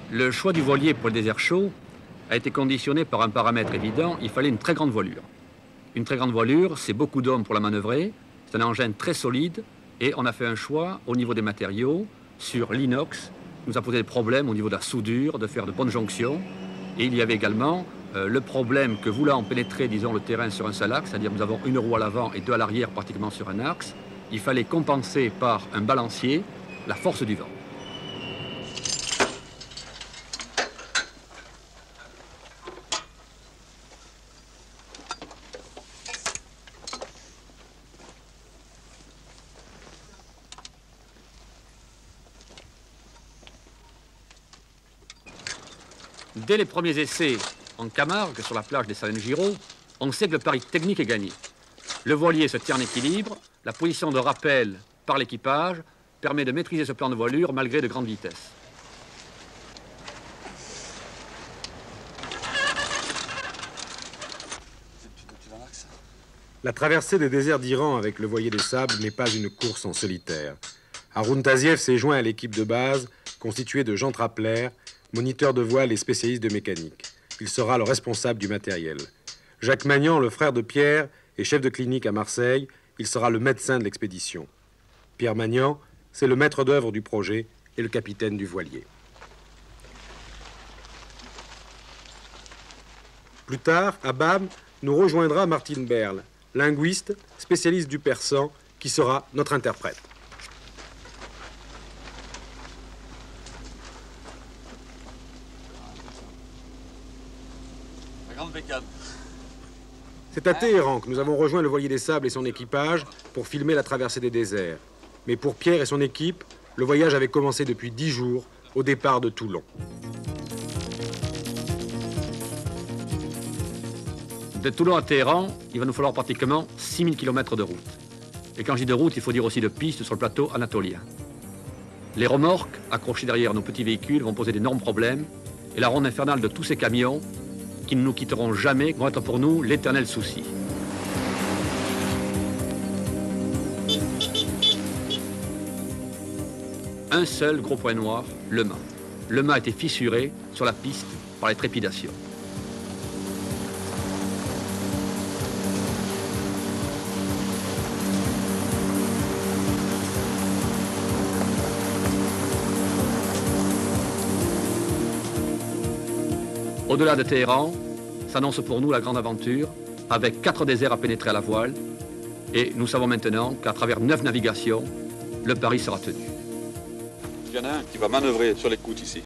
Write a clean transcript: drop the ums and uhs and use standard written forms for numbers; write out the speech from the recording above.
Le choix du voilier pour le désert chaud a été conditionné par un paramètre évident, il fallait une très grande voilure. Une très grande voilure, c'est beaucoup d'hommes pour la manœuvrer, c'est un engin très solide et on a fait un choix au niveau des matériaux sur l'inox. Nous a posé des problèmes au niveau de la soudure, de faire de bonnes jonctions. Et il y avait également le problème que voulant pénétrer, disons, le terrain sur un seul axe, c'est-à-dire nous avons une roue à l'avant et deux à l'arrière pratiquement sur un axe, il fallait compenser par un balancier la force du vent. Dès les premiers essais en Camargue, sur la plage des Salines-Giraud, on sait que le pari technique est gagné. Le voilier se tient en équilibre, la position de rappel par l'équipage permet de maîtriser ce plan de voilure malgré de grandes vitesses. La traversée des déserts d'Iran avec le voilier des sables n'est pas une course en solitaire. Haroun Taziev s'est joint à l'équipe de base constituée de Jean Trappler, moniteur de voile et spécialiste de mécanique. Il sera le responsable du matériel. Jacques Magnan, le frère de Pierre, est chef de clinique à Marseille. Il sera le médecin de l'expédition. Pierre Magnan, c'est le maître d'œuvre du projet et le capitaine du voilier. Plus tard, à BAM, nous rejoindra Martine Berle, linguiste, spécialiste du persan, qui sera notre interprète. C'est à Téhéran que nous avons rejoint le voilier des sables et son équipage pour filmer la traversée des déserts. Mais pour Pierre et son équipe, le voyage avait commencé depuis 10 jours, au départ de Toulon. De Toulon à Téhéran, il va nous falloir pratiquement 6000 km de route. Et quand je dis de route, il faut dire aussi de pistes sur le plateau anatolien. Les remorques, accrochées derrière nos petits véhicules, vont poser d'énormes problèmes. Et la ronde infernale de tous ces camions, qui ne nous quitteront jamais, vont être pour nous l'éternel souci. Un seul gros point noir, le mât. Le mât a été fissuré sur la piste par les trépidations. Au-delà de Téhéran, s'annonce pour nous la grande aventure, avec 4 déserts à pénétrer à la voile. Et nous savons maintenant qu'à travers 9 navigations, le pari sera tenu. Il y en a un qui va manœuvrer sur l'écoute ici.